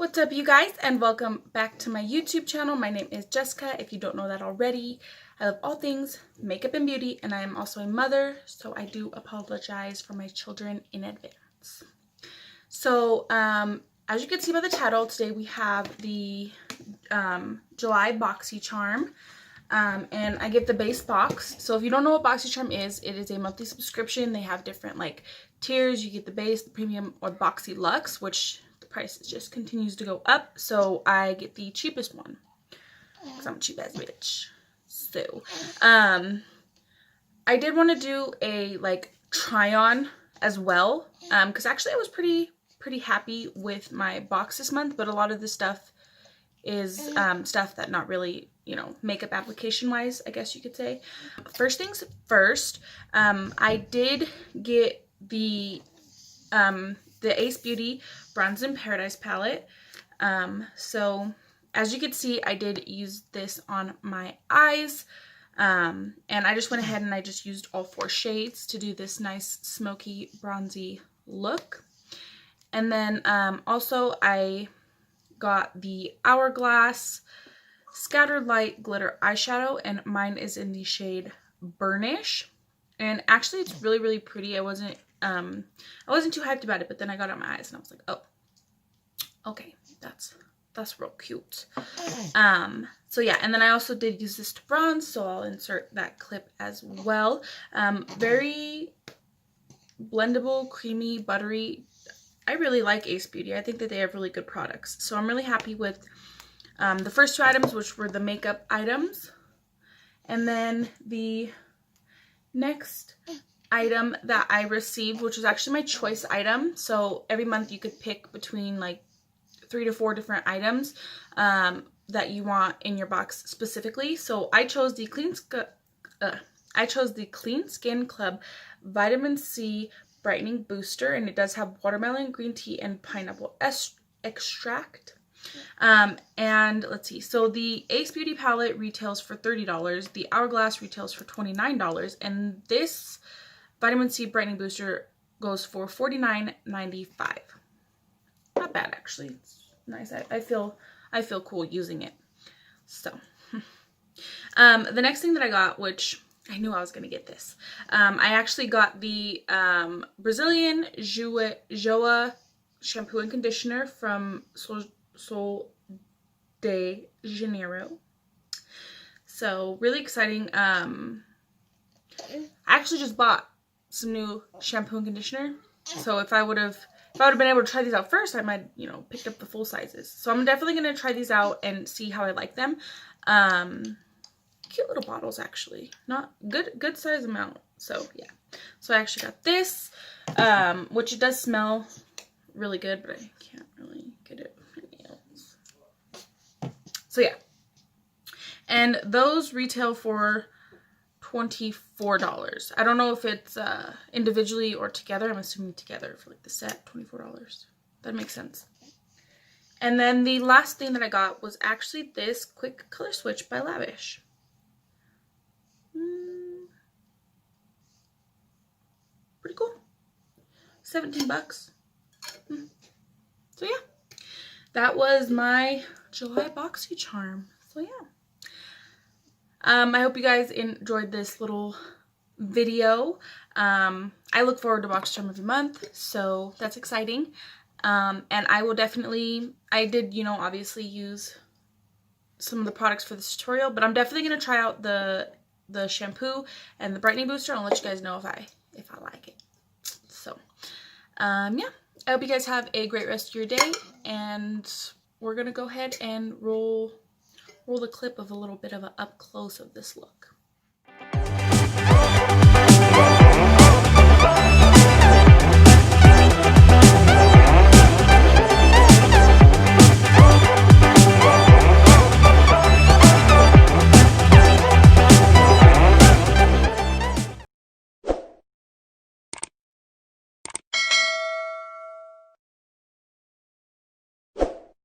What's up, you guys, and welcome back to my YouTube channel. My name is Jessica, if you don't know that already. I love all things makeup and beauty, and I am also a mother, so I do apologize for my children in advance. So, as you can see by the title, today we have the July Boxycharm, and I get the base box. So if you don't know what Boxycharm is, it is a monthly subscription. They have different like tiers. You get the base, the premium, or Boxy Luxe, which price just continues to go up, so I get the cheapest one because I'm a cheap ass bitch. So I did want to do a like try on as well, because actually I was pretty happy with my box this month, but a lot of the stuff is stuff that not really, you know, makeup application wise, I guess you could say. First things first, I did get the Ace Beauty Bronze in Paradise palette. So as you can see, I did use this on my eyes, and I just went ahead and I just used all 4 shades to do this nice smoky bronzy look. And then also I got the Hourglass Scattered Light Glitter Eyeshadow, and mine is in the shade Burnish. And actually it's really pretty. I wasn't too hyped about it, but then I got it on my eyes and I was like, oh, okay, that's real cute. So yeah, and then I also did use this to bronze, so I'll insert that clip as well. Very blendable, creamy, buttery. I really like Ace Beauty. I think that they have really good products. So I'm really happy with the first 2 items, which were the makeup items. And then the next item that I received, which was actually my choice item. So every month you could pick between like 3 to 4 different items that you want in your box specifically. So I chose the Clean Skin Club Vitamin C Brightening Booster, and it does have watermelon, green tea, and pineapple extract. And let's see, so the Ace Beauty palette retails for $30, the Hourglass retails for $29, and this Vitamin C Brightening Booster goes for $49.95. Not bad, actually. It's nice. I feel cool using it. So the next thing that I got, which I knew I was gonna get this, I actually got the Brazilian Joa shampoo and conditioner from Sol de Janeiro. So really exciting. I actually just bought some new shampoo and conditioner, so if I would have been able to try these out first, I might, you know, picked up the full sizes. So I'm definitely going to try these out and see how I like them. Cute little bottles, actually. Not good size amount. So yeah, so I actually got this, which it does smell really good, but I can't really get it with my nails. So yeah, and those retail for $24. I don't know if it's individually or together. I'm assuming together for like the set, $24. That makes sense. And then the last thing that I got was actually this Quick Color Switch by Lavish. Pretty cool. 17 bucks. So yeah, that was my July Boxycharm. So yeah. I hope you guys enjoyed this little video. I look forward to Boxycharm every month, so that's exciting. And I will definitely, I did, you know, obviously use some of the products for this tutorial, but I'm definitely going to try out the shampoo and the brightening booster. I'll let you guys know if I like it. So, yeah, I hope you guys have a great rest of your day, and we're going to go ahead and roll the clip of a little bit of an up close of this look.